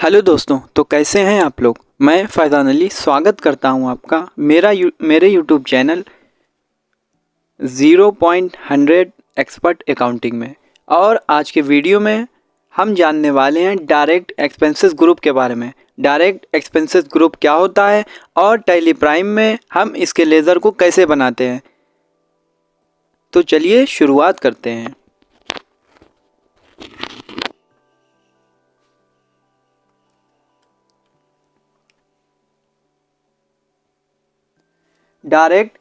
Hello दोस्तों, तो कैसे हैं आप लोग। मैं फैज़ान अली स्वागत करता हूं आपका मेरे यूट्यूब चैनल 0.100 एक्सपर्ट अकाउंटिंग में। और आज के वीडियो में हम जानने वाले हैं डायरेक्ट एक्सपेंसेस ग्रुप के बारे में। डायरेक्ट एक्सपेंसेस ग्रुप क्या होता है और टैली प्राइम में हम इसके लेज़र को कैसे बनाते हैं। तो चलिए शुरुआत करते हैं। डायरेक्ट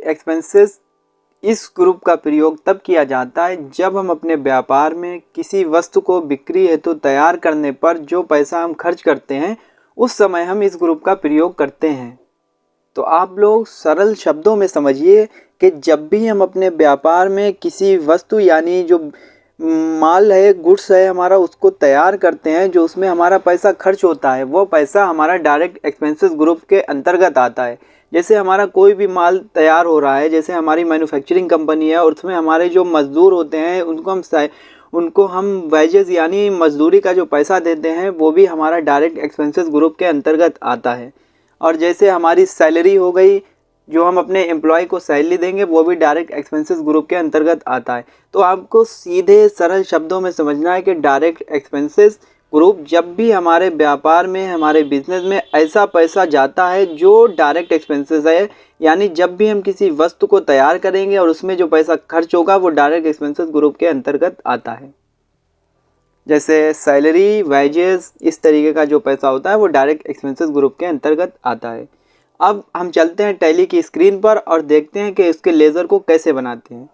एक्सपेंसेस इस ग्रुप का प्रयोग तब किया जाता है जब हम अपने व्यापार में किसी वस्तु को बिक्री हेतु तैयार करने पर जो पैसा हम खर्च करते हैं उस समय हम इस ग्रुप का प्रयोग करते हैं। तो आप लोग सरल शब्दों में समझिए कि जब भी हम अपने व्यापार में किसी वस्तु यानी जो माल है, गुड्स है हमारा, उसको तैयार करते हैं, जो उसमें हमारा पैसा खर्च होता है वो पैसा हमारा डायरेक्ट एक्सपेंसेस ग्रुप के अंतर्गत आता है। जैसे हमारा कोई भी माल तैयार हो रहा है, जैसे हमारी मैन्युफैक्चरिंग कंपनी है और उसमें हमारे जो मज़दूर होते हैं उनको हम वेजेस यानी मजदूरी का जो पैसा देते हैं वो भी हमारा डायरेक्ट एक्सपेंसेस ग्रुप के अंतर्गत आता है। और जैसे हमारी सैलरी हो गई, जो हम अपने एम्प्लॉय को सैलरी देंगे वो भी डायरेक्ट एक्सपेंसेस ग्रुप के अंतर्गत आता है। तो आपको सीधे सरल शब्दों में समझना है कि डायरेक्ट एक्सपेंसेस ग्रुप जब भी हमारे व्यापार में, हमारे बिजनेस में ऐसा पैसा जाता है जो डायरेक्ट एक्सपेंसेस है, यानी जब भी हम किसी वस्तु को तैयार करेंगे और उसमें जो पैसा खर्च होगा वो डायरेक्ट एक्सपेंसेस ग्रुप के अंतर्गत आता है। जैसे सैलरी, वेजेस, इस तरीके का जो पैसा होता है वो डायरेक्ट एक्सपेंसेस ग्रुप के अंतर्गत आता है। अब हम चलते हैं टैली की स्क्रीन पर और देखते हैं कि इसके लेज़र को कैसे बनाते हैं।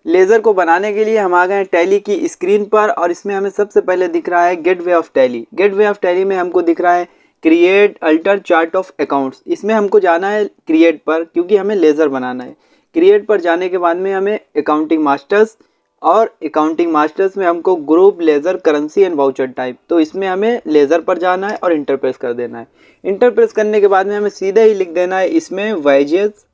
लेज़र को बनाने के लिए हम आ गए हैं टैली की स्क्रीन पर और इसमें हमें सबसे पहले दिख रहा है gateway of tally. Gateway of tally में हमको दिख रहा है create alter chart of accounts. इसमें हमको जाना है क्रिएट पर क्योंकि हमें लेज़र बनाना है। क्रिएट पर जाने के बाद में हमें अकाउंटिंग मास्टर्स, और अकाउंटिंग मास्टर्स में हमको group, laser, currency and voucher type, तो इसमें हमें लेज़र पर जाना है और इंटर प्रेस कर देना है। इंटर प्रेस करने के बाद में हमें सीधे ही लिख देना है इसमें वेजेस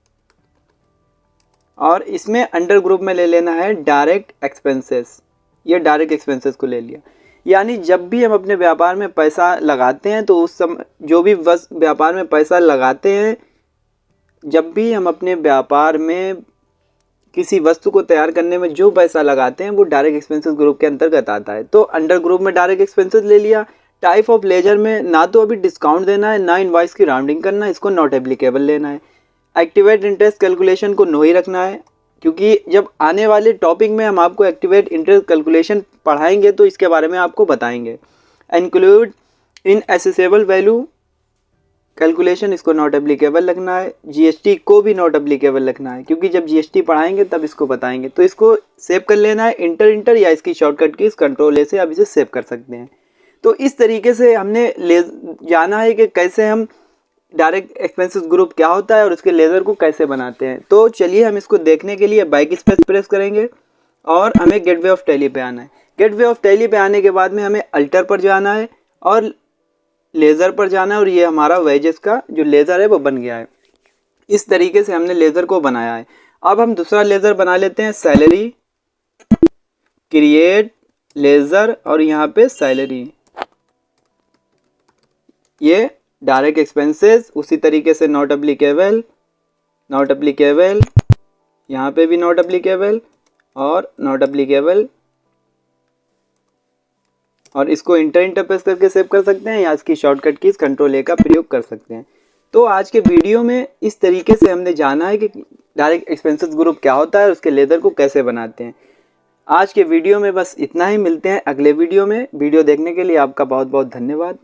और इसमें अंडर ग्रुप में ले लेना है डायरेक्ट एक्सपेंसेस। ये डायरेक्ट एक्सपेंसेस को ले लिया। यानी जब भी हम अपने व्यापार में पैसा लगाते हैं तो उस समय जो भी व्यापार में पैसा लगाते हैं, जब भी हम अपने व्यापार में किसी वस्तु को तैयार करने में जो पैसा लगाते हैं वो डायरेक्ट एक्सपेंसेस ग्रुप के अंतर्गत आता है। तो अंडर ग्रुप में डायरेक्ट एक्सपेंसेस ले लिया। टाइप ऑफ लेजर में ना तो अभी डिस्काउंट देना है, ना इनवॉइस की राउंडिंग करना है, इसको नॉट एप्लीकेबल लेना है। एक्टिवेट इंटरेस्ट कैलकुलेशन को नो ही रखना है, क्योंकि जब आने वाले टॉपिक में हम आपको एक्टिवेट इंटरेस्ट कैलकुलेशन पढ़ाएंगे तो इसके बारे में आपको बताएंगे। Include in assessable value calculation, इसको नॉट एप्लीकेबल रखना है। जीएसटी को भी नॉट एप्लीकेबल रखना है, क्योंकि जब जीएसटी पढ़ाएंगे तब इसको बताएंगे। तो इसको सेव कर लेना है इंटर या इसकी शॉर्टकट की कंट्रोल ए से आप इसे सेव कर सकते हैं। तो इस तरीके से हमने जाना है कि कैसे हम डायरेक्ट एक्सपेंसेस ग्रुप क्या होता है और उसके लेज़र को कैसे बनाते हैं। तो चलिए हम इसको देखने के लिए बैक स्पेस प्रेस करेंगे और हमें गेटवे ऑफ टैली पे आना है। गेटवे ऑफ टैली पे आने के बाद में हमें अल्टर पर जाना है और लेज़र पर जाना है, और ये हमारा वेजेस का जो लेज़र है वो बन गया है। इस तरीके से हमने लेज़र को बनाया है। अब हम दूसरा लेज़र बना लेते हैं, सैलरी, क्रिएट लेज़र और यहाँ पे सैलरी। ये डायरेक्ट एक्सपेंसेस, उसी तरीके से नॉट एप्लीकेबल, नॉट एप्लीकेबल, यहाँ पे भी नॉट एप्लीकेबल और नॉट एप्लीकेबल, और इसको इंटर प्रेस करके सेव कर सकते हैं या इसकी शॉर्टकट कीज कंट्रोल ए का प्रयोग कर सकते हैं। तो आज के वीडियो में इस तरीके से हमने जाना है कि डायरेक्ट एक्सपेंसेस ग्रुप क्या होता है और उसके लेज़र को कैसे बनाते हैं। आज के वीडियो में बस इतना ही। मिलते हैं अगले वीडियो में। वीडियो देखने के लिए आपका बहुत बहुत धन्यवाद।